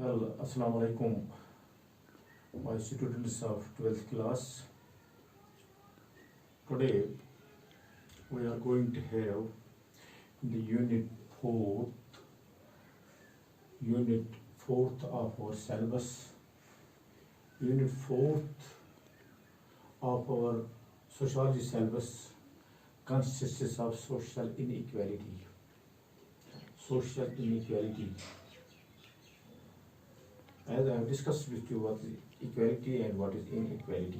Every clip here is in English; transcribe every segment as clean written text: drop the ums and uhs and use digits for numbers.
Well, Assalamu alaikum, my students of 12th class. Today we are going to have the unit fourth of our syllabus, unit fourth of our sociology syllabus consists of social inequality. Social inequality. As I have discussed with you what is equality and what is inequality.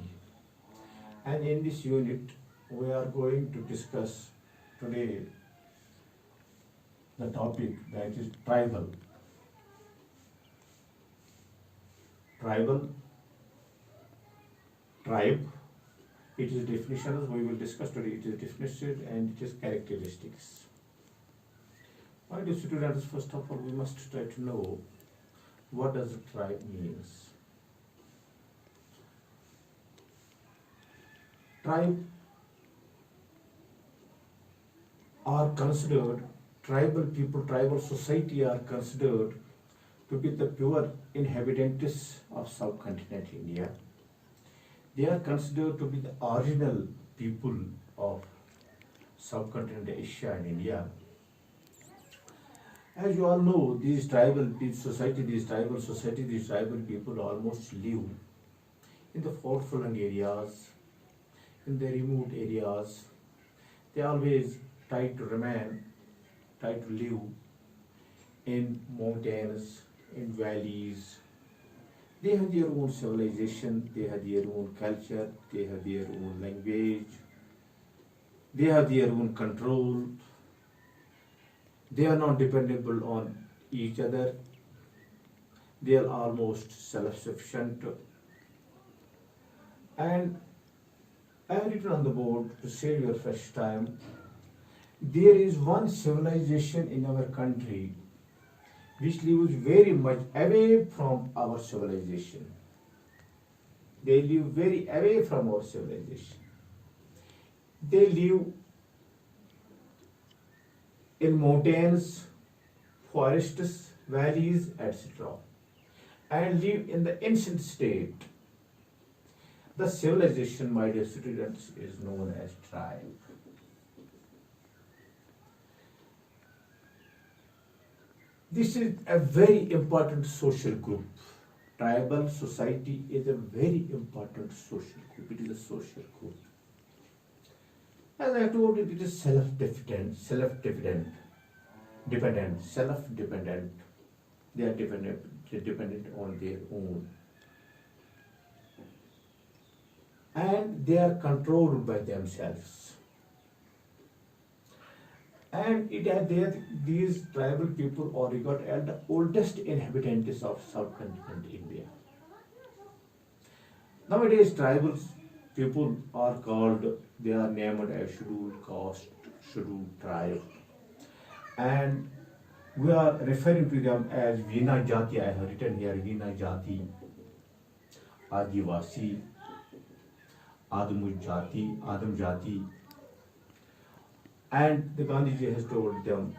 And in this unit, we are going to discuss today the topic that is tribal. Tribe, it is definitions we will discuss today. It is definition and it is characteristics. My dear students, first of all, we must try to know what does a tribe means. Tribe are considered, tribal people, tribal society are considered to be the pure inhabitants of subcontinent India. They are considered to be the original people of subcontinent Asia and India. As you all know, these tribal people almost live in the far-flung areas, in the remote areas. They always try to live in mountains, in valleys. They have their own civilization, they have their own culture, they have their own language, they have their own control. They are not dependable on each other. They are almost self-sufficient. And I have written on the board to save your fresh time. There is one civilization in our country which lives very much away from our civilization. They live very away from our civilization. They live in mountains, forests, valleys, etc. and live in the ancient state. The civilization, my dear students, is known as tribe. This is a very important social group. Tribal society is a very important social group. It is a social group. As I told you, it is self-dependent. They are dependent on their own. And they are controlled by themselves. And these tribal people are regarded as the oldest inhabitants of subcontinent India. Nowadays, tribal people are named as scheduled caste, scheduled tribe. And we are referring to them as Vina Jati. I have written here Vina Jati, Adivasi, Adam Jati. And the Gandhiji has told them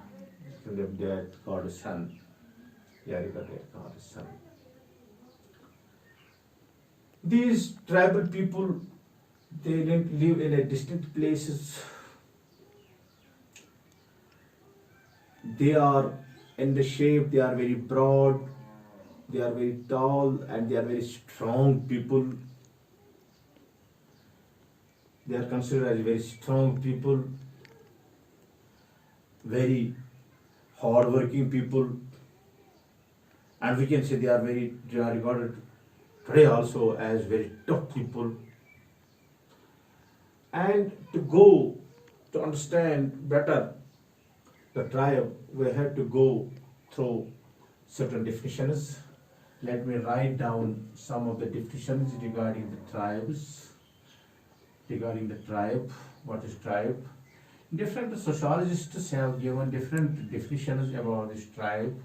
that God is Son. God is Son. These tribal people, they live in a distant places. They are in the shape, they are very broad, they are very tall, and they are very strong people. They are considered as very strong people, very hard-working people, and we can say they are regarded today also as very tough people. And to understand better the tribe, we have to go through certain definitions. Let me write down some of the definitions regarding the tribes. Regarding the tribe, what is tribe? Different sociologists have given different definitions about this tribe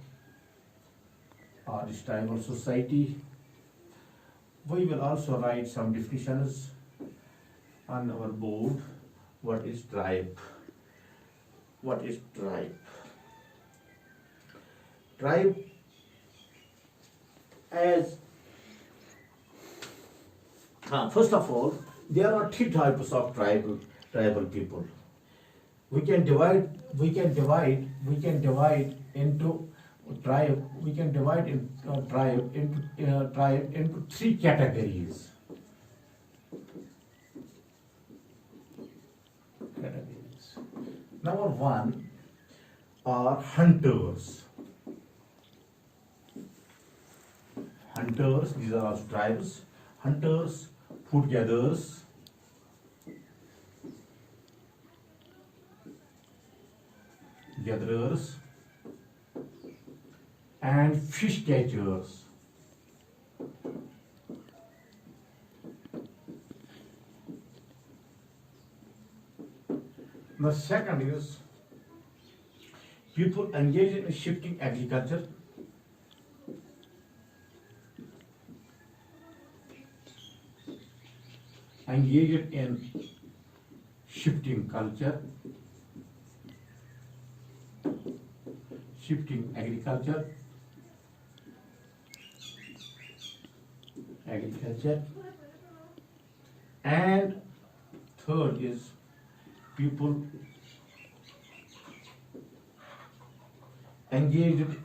or this tribal society. We will also write some definitions on our board. What is tribe? What is tribe? Tribe as first of all, there are three types of tribal people. We can divide into tribe. We can divide in tribe into three categories. Number one are hunters. Hunters, these are also tribes. Hunters, food gatherers, and fish catchers. The second is people engaged in shifting agriculture. Engaged in shifting culture, shifting agriculture, and third is people engaged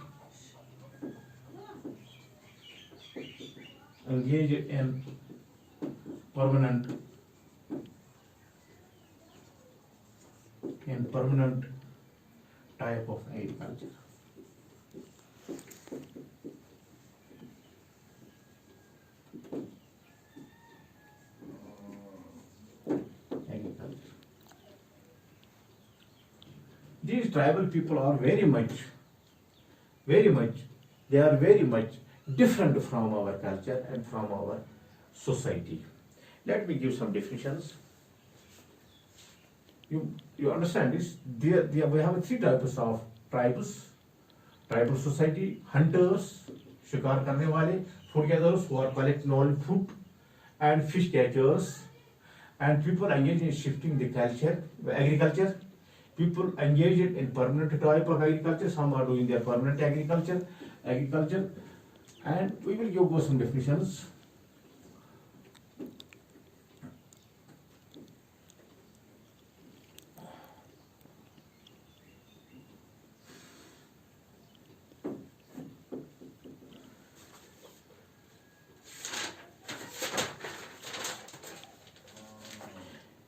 in permanent type of agriculture. These tribal people are very much, they are very much different from our culture and from our society. Let me give some definitions. You understand this? We have three types of tribes: tribal society, hunters, शिकार करने वाले, food gatherers who are collecting all food, and fish catchers, and people engaged in shifting the agriculture. People engaged in permanent type of agriculture. Some are doing their permanent agriculture, and we will give some definitions.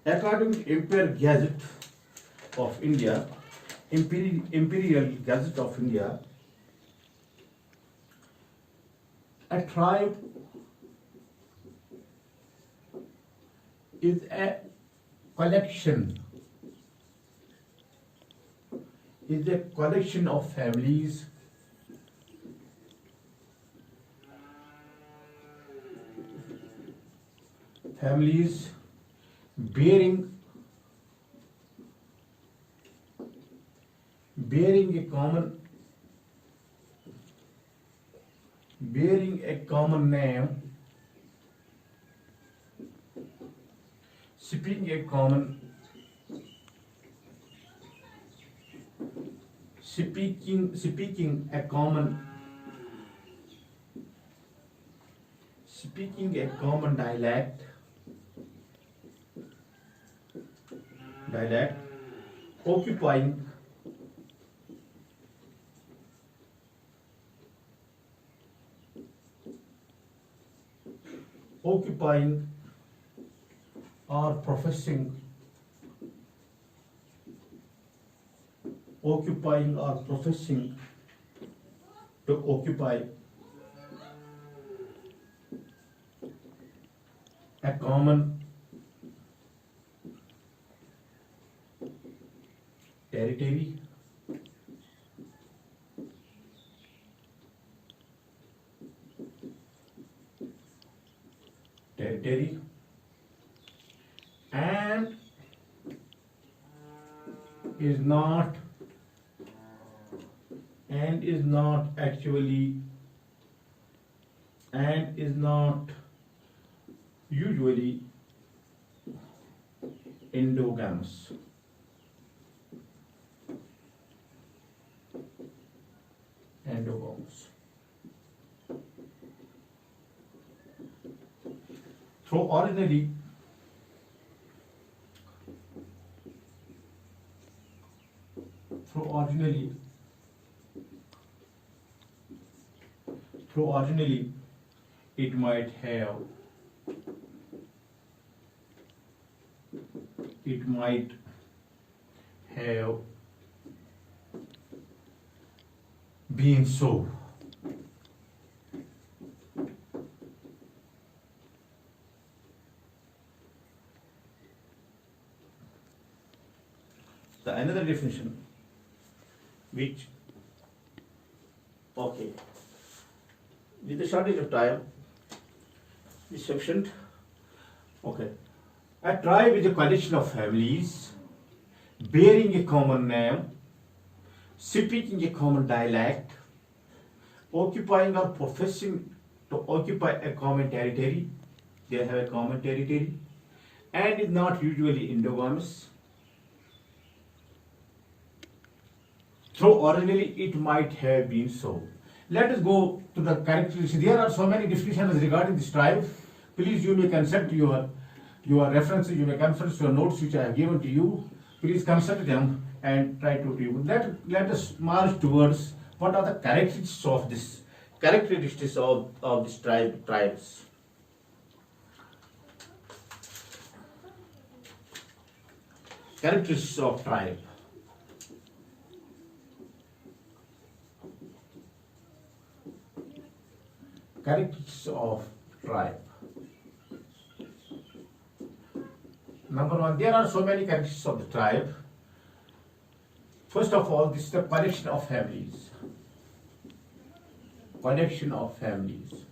According to Imperial Gazette of India, a tribe is a collection of families bearing a common name, speaking a common dialect, occupying or professing to occupy a common territory, and is not usually endogamous. through originally through originally through originally it might have it might have been so. The another definition which, okay, with the shortage of time, is sufficient. Okay. A tribe is a collection of families bearing a common name, speaking a common dialect, occupying or professing to occupy a common territory. They have a common territory and is not usually endogamous. Though originally it might have been so. Let us go to the characteristics. There are so many definitions regarding this tribe. Please, you may consult your references, you may consult your notes which I have given to you. Please consult them and try to review. Let us march towards what are the characteristics of this tribes. Characteristics of tribe. Characteristics of tribe. Number one, there are so many characteristics of the tribe. First of all, this is the collection of families. Collection of families.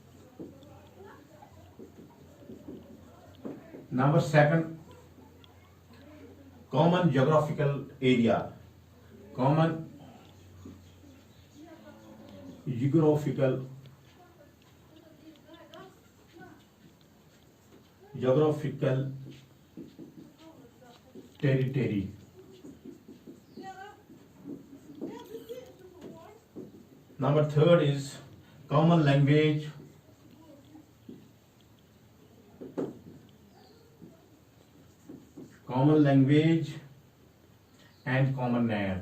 Number second, common geographical area. Common geographical territory. Number third is common language. Common language and common name.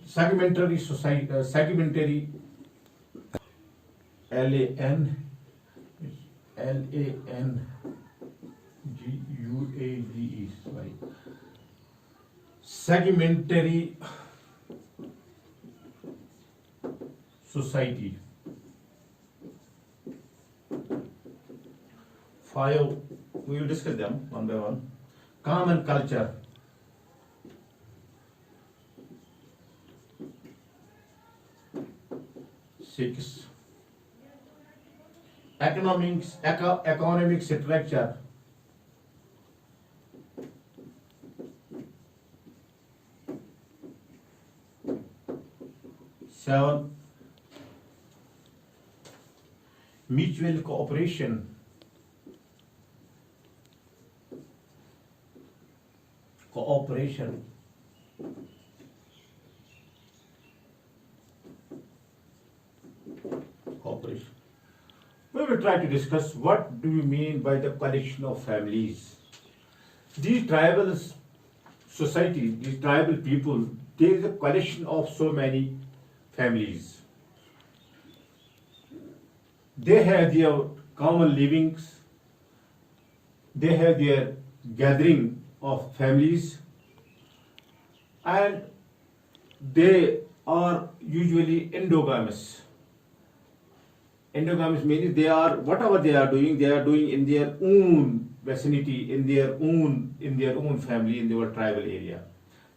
Segmentary society, segmentary, LANGUAGE, sorry. Segmentary society. 5, we will discuss them one by one. Common culture. 6, economic structure. 7, mutual cooperation. 8, we will try to discuss what do you mean by the collection of families. These tribal society, these tribal people, there is a collection of so many families. They have their common livings, they have their gathering of families, and they are usually endogamous. Endogamous means they are, whatever they are doing in their own vicinity, in their own family, in their tribal area.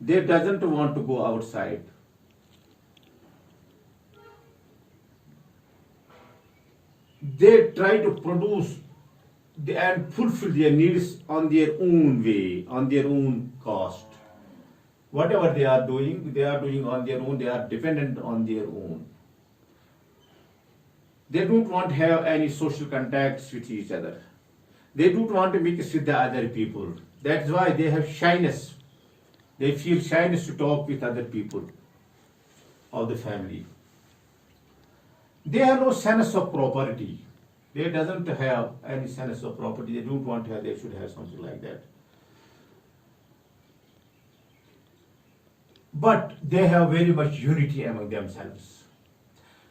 They doesn't want to go outside. They try to produce and fulfill their needs on their own way, on their own cost. Whatever they are doing on their own. They are dependent on their own. They don't want to have any social contacts with each other. They don't want to mix with the other people. That's why they have shyness. They feel shyness to talk with other people of the family. They have no sense of property. They doesn't have any sense of property. They don't want to have. They should have something like that. But they have very much unity among themselves.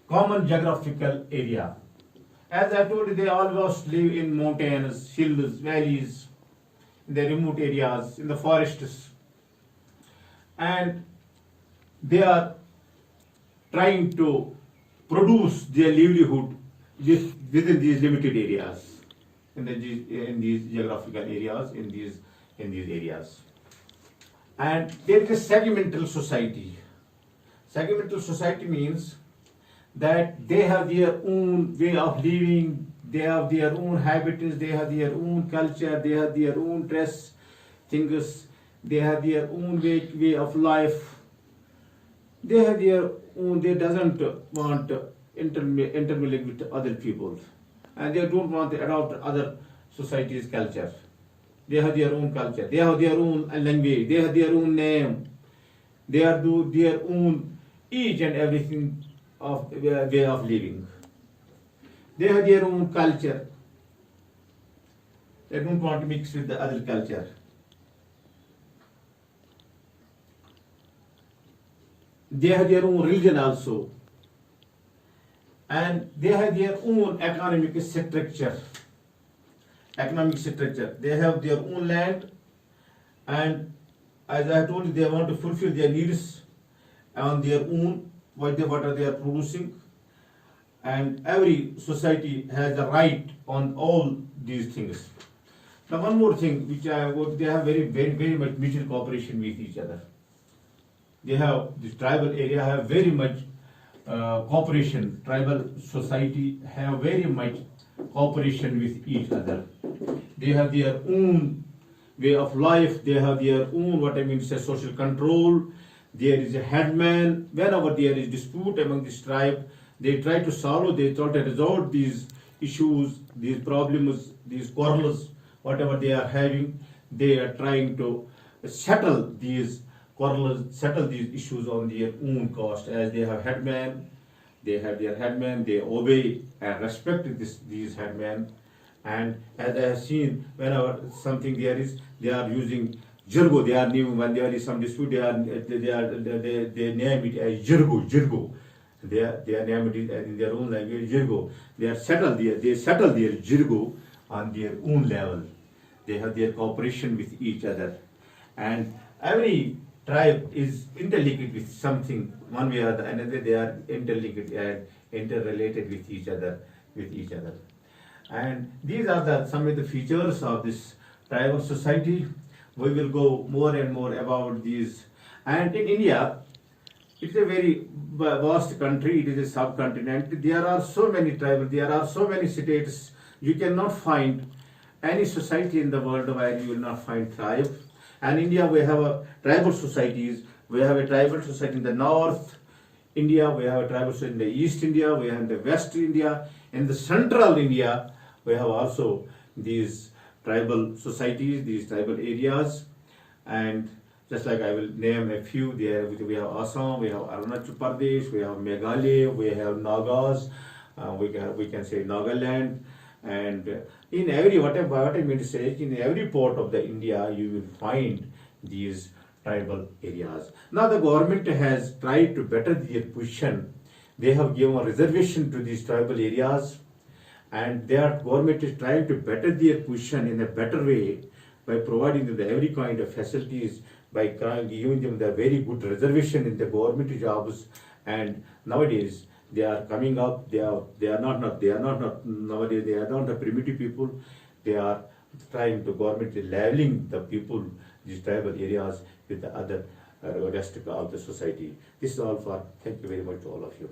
Common geographical area. As I told you, they always live in mountains, hills, valleys, in the remote areas, in the forests. And they are trying to produce their livelihood within these limited areas, in these geographical areas, in these areas. And there is a segmental society. Segmental society means that they have their own way of living, they have their own habits, they have their own culture, they have their own dress things, they have their own way of life. They have their own, they doesn't want intermingling with other people, and they don't want to adopt other society's culture. They have their own culture, they have their own language, they have their own name, they have their own each and everything of way of living. They have their own culture. They don't want to mix with the other culture. They have their own religion also. And they have their own economic structure. They have their own land, and as I told you, they want to fulfill their needs on their own, what they are producing. And every society has a right on all these things. Now one more thing, which they have very much mutual cooperation with each other. They have, this tribal area have very much cooperation. Tribal society have very much cooperation with each other. They have their own way of life. They have their own, social control. There is a headman. Whenever there is dispute among this tribe, they try to solve, they try to resolve these issues, these problems, these quarrels, whatever they are having. They are trying to settle these quarrels, settle these issues on their own cost. As they have headman, they have their headman, they obey and respect these headmen. And as I have seen, whenever something there is, they are using jirgo. They are naming, when there is some dispute, they name it as jirgo. They name it in their own language, jirgo. They settle their jirgo on their own level. They have their cooperation with each other, and every tribe is interlinked with something, one way or the another. They are interlinked and interrelated with each other. And these are some of the features of this tribal society. We will go more and more about these. And in India, it's a very vast country. It is a subcontinent. There are so many tribes. There are so many states. You cannot find any society in the world where you will not find tribe. And in India, we have tribal societies. We have a tribal society in the north India. We have a tribal society in the east India. We have in the west India. In the central India, we have also these tribal societies, these tribal areas. And just like I will name a few, we have Assam, we have Arunachal Pradesh, we have Meghalaya, we have Nagas, we can say Nagaland. And in every, what I mean to say, in every part of the India, you will find these tribal areas. Now the government has tried to better their position. They have given a reservation to these tribal areas, and their government is trying to better their position in a better way by providing them every kind of facilities, by giving them the very good reservation in the government jobs. And nowadays they are coming up. They are not nowadays. They are not the primitive people. They are trying to government is leveling the people, these tribal areas, with the other rest of the society. This is all for. Thank you very much to all of you.